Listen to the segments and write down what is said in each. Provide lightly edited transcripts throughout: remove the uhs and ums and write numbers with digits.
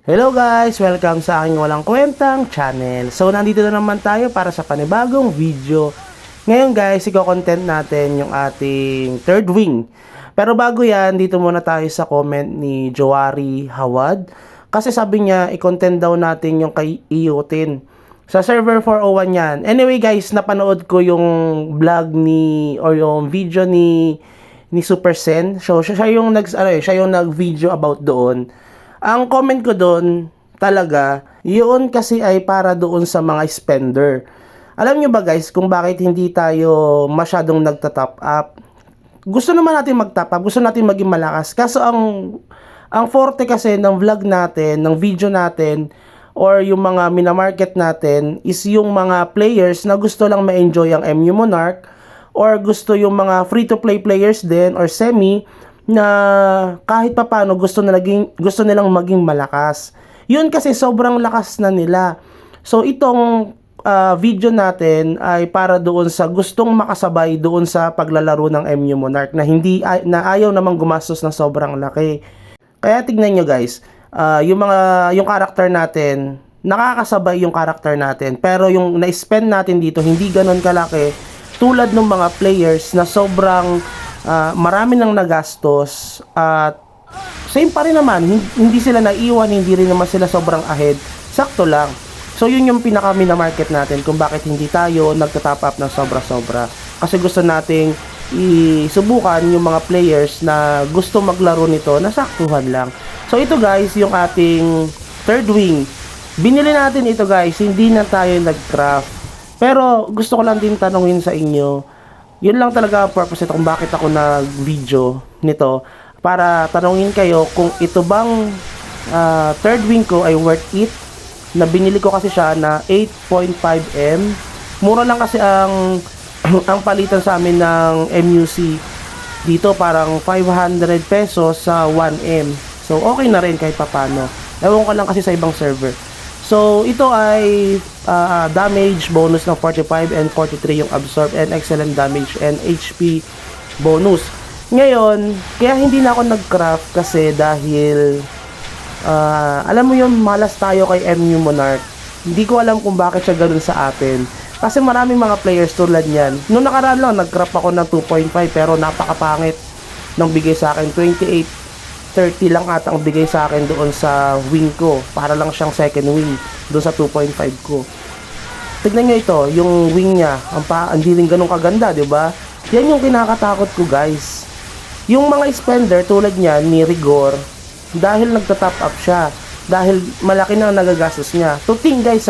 Hello guys! Welcome sa aking walang kwentang channel. So, nandito na naman tayo para sa panibagong video. Ngayon guys, i-content natin yung ating third wing. Pero bago yan, dito muna tayo sa comment ni Joari Hawad. Kasi sabi niya, i-content daw natin yung kay Iotin. Sa server 401 yan. Anyway guys, napanood ko yung vlog or yung video ni Super Sen. So, siya yung nag-video about doon. Ang comment ko doon, talaga, yun kasi ay para doon sa mga spender. Alam nyo ba guys, kung bakit hindi tayo masyadong nagta-top up? Gusto naman natin mag-top up, gusto natin maging malakas. Kaso ang forte kasi ng vlog natin, ng video natin, or yung mga minamarket natin, is yung mga players na gusto lang ma-enjoy ang MU Monarch, or gusto yung mga free-to-play players din, or semi, na kahit papano gusto nilang maging malakas. Yun kasi sobrang lakas na nila. So itong video natin ay para doon sa gustong makasabay doon sa paglalaro ng MU Monarch na na ayaw namang gumastos ng sobrang laki. Kaya tignan nyo guys, yung character natin, nakakasabay yung character natin, pero yung na-spend natin dito hindi ganoon kalaki tulad ng mga players na sobrang marami nang nagastos at same pa rin naman, hindi sila naiwan, hindi rin naman sila sobrang ahead, sakto lang. So yun yung pinaka-mina-market natin kung bakit hindi tayo nagta-top up ng sobra-sobra, kasi gusto nating isubukan yung mga players na gusto maglaro nito na saktuhan lang. So ito guys, yung ating third wing, binili natin ito guys, hindi na tayo nag-craft, pero gusto ko lang din tanungin sa inyo. Yun lang talaga ang purpose ito kung bakit ako nag-video nito, para tanungin kayo kung ito bang third wing ko ay worth it. Na binili ko kasi siya na 8.5M. Mura lang kasi ang ang palitan sa amin ng MUC dito, parang 500 pesos sa 1M. So okay na rin kahit papano. Ewan ko lang kasi sa ibang server. So, ito ay damage bonus ng 45 and 43 yung absorb, and excellent damage and HP bonus. Ngayon, kaya hindi na ako nag-craft kasi dahil alam mo yun, malas tayo kay MU Monarch. Hindi ko alam kung bakit siya ganun sa atin. Kasi maraming mga players tulad niyan. Noong nakaraan lang, nag-craft ako ng 2.5 pero napakapangit nang bigay sa akin. 28.30 lang ata ang bigay sa akin doon sa wing ko. Para lang siyang second wing doon sa 2.5 ko. Tignan nyo ito, yung wing niya. Hindi rin ganun kaganda, di ba? Yan yung kinakatakot ko guys. Yung mga spender tulad niya ni Rigor, dahil nagta-top up siya, dahil malaki na nagagastos niya. To think guys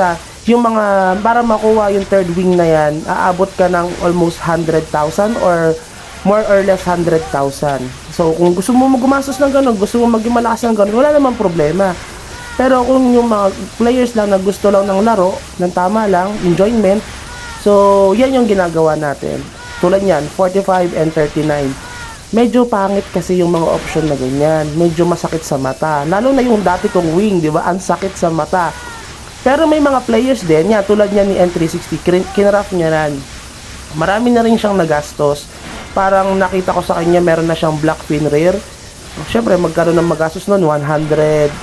yung mga, para makuha yung third wing na yan, aabot ka ng almost 100,000 or more or less 100,000. So, kung gusto mo gumastos ng gano'n, gusto mo maging malakas ng gano'n, wala namang problema. Pero kung yung mga players lang na gusto lang ng laro, ng tama lang, enjoyment, so, yan yung ginagawa natin. Tulad yan, 45 and 39. Medyo pangit kasi yung mga option na ganyan. Medyo masakit sa mata. Lalo na yung dati kong wing, di ba? Ang sakit sa mata. Pero may mga players din, yan, tulad niya ni N360, kinraft niya rin. Marami na rin siyang nagastos. Parang nakita ko sa kanya meron na siyang black fin rare. Syempre magkaroon ng magastos noon, $100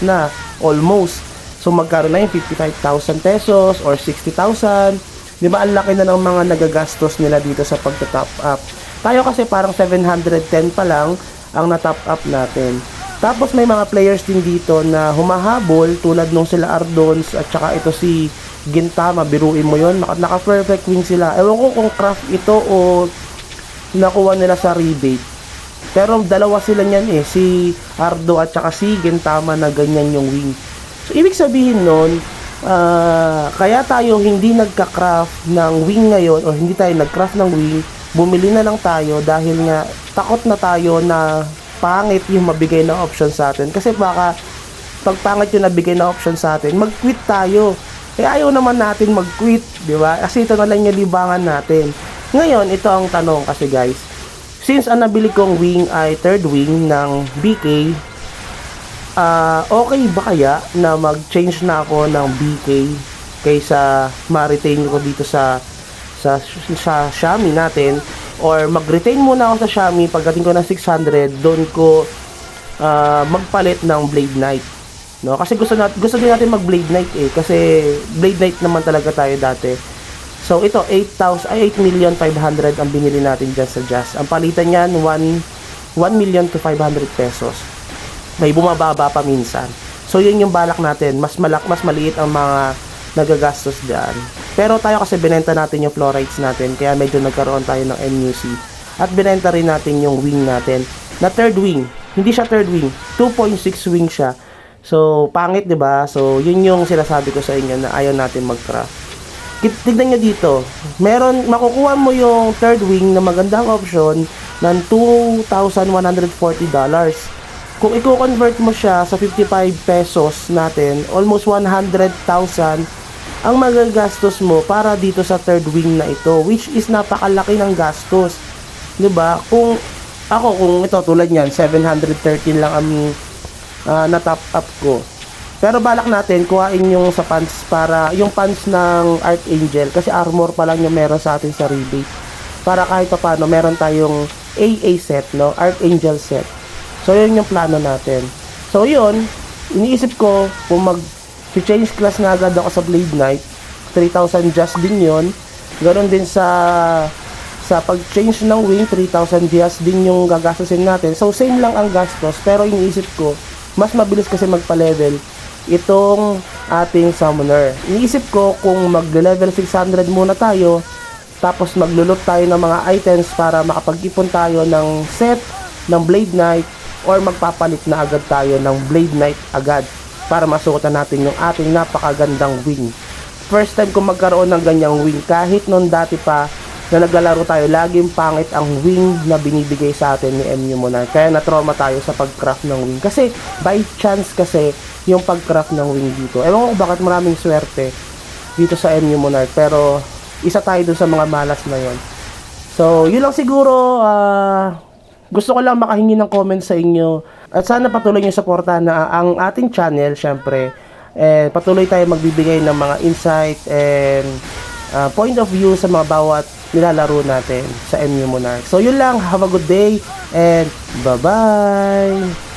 na almost. So magkaroon na yung 55,000 pesos or 60,000. Di ba ang laki na ng mga nagagastos nila dito sa pagta-top up. Tayo kasi parang 710 pa lang ang na-top up natin. Tapos may mga players din dito na humahabol tulad nung sila Ardons at saka ito si Gintama, biruin mo yun, naka-perfect wing sila. Ewan ko kung craft ito o nakuha nila sa rebate. Pero dalawa sila niyan si Ardo at saka si Gintama na ganyan yung wing. So ibig sabihin nun, kaya tayo hindi nagka-craft ng wing ngayon o hindi tayo nag-craft ng wing, bumili na lang tayo dahil nga takot na tayo na pangit yung mabigay na option sa atin. Kasi baka pag pangit yung nabigay na option sa atin, mag-quit tayo. Kaya ayaw naman natin mag-quit, di ba? Kasi ito na lang yung libangan natin. Ngayon, ito ang tanong kasi guys. Since ang nabili kong wing ay third wing ng BK, okay ba kaya na mag-change na ako ng BK kaysa ma-retain ko dito sa Xiaomi natin, or mag-retain muna ako sa Xiaomi, pagdating ko ng 600, doon ko magpalit ng Blade Knight, no? Kasi gusto din natin mag Blade Knight kasi Blade Knight naman talaga tayo dati. So ito 8,500,000 ang binili natin dyan sa Jazz. Ang palitan niyan 1,000,000 to 500 pesos. May bumababa pa minsan. So yun yung balak natin, mas maliit ang mga nagagastos diyan. Pero tayo kasi binenta natin yung fluorides natin, kaya medyo nagkaroon tayo ng MUC. At binenta rin natin yung wing natin na third wing. Hindi siya third wing, 2.6 wing siya. So pangit 'di ba? So yun yung sinasabi ko sa inyo na ayaw natin mag-craft. Tignan nyo dito, makukuha mo yung third wing na magandang option ng $2,140. Kung i-convert mo siya sa 55 pesos natin, almost 100,000 ang magagastos mo para dito sa third wing na ito, which is napakalaki ng gastos. 'Di ba? Kung ito tulad niyan, 713 lang ang na top up ko. Pero balak natin kuhain yung sa pants, para yung pants ng Archangel, kasi armor pa lang yung meron sa atin sa rebate. Para kahit pa paano meron tayong AA set, no? Archangel set. So yun yung plano natin. So yun, iniisip ko kung mag-change class na agad ako sa Blade Knight, 3,000 just din yun. Ganon din sa pag-change ng wing, 3,000 just din yung gagastusin natin. So same lang ang gastos, pero iniisip ko mas mabilis kasi magpa-level itong ating summoner. Iniisip ko kung mag-level 600 muna tayo, tapos maglulot tayo ng mga items para makapag-ipon tayo ng set ng Blade Knight, or magpapalit na agad tayo ng Blade Knight agad para masuotan natin yung ating napakagandang wing. First time ko magkaroon ng ganyang wing, kahit noon dati pa na naglalaro tayo, laging pangit ang wing na binibigay sa atin ni MU Monarch. Kaya na-trauma tayo sa pag-craft ng wing. Kasi by chance kasi yung pag-craft ng wing dito. Ewan ko bakit maraming swerte dito sa MU Monarch, pero isa tayo dun sa mga malas na yon. So yun lang siguro. Gusto ko lang makahingi ng comment sa inyo, at sana patuloy nyo suportahan na ang ating channel, syempre. Patuloy tayo magbibigay ng mga insight and point of view sa mga bawat nilalaro natin sa MU Monarch. So yun lang, have a good day and bye bye.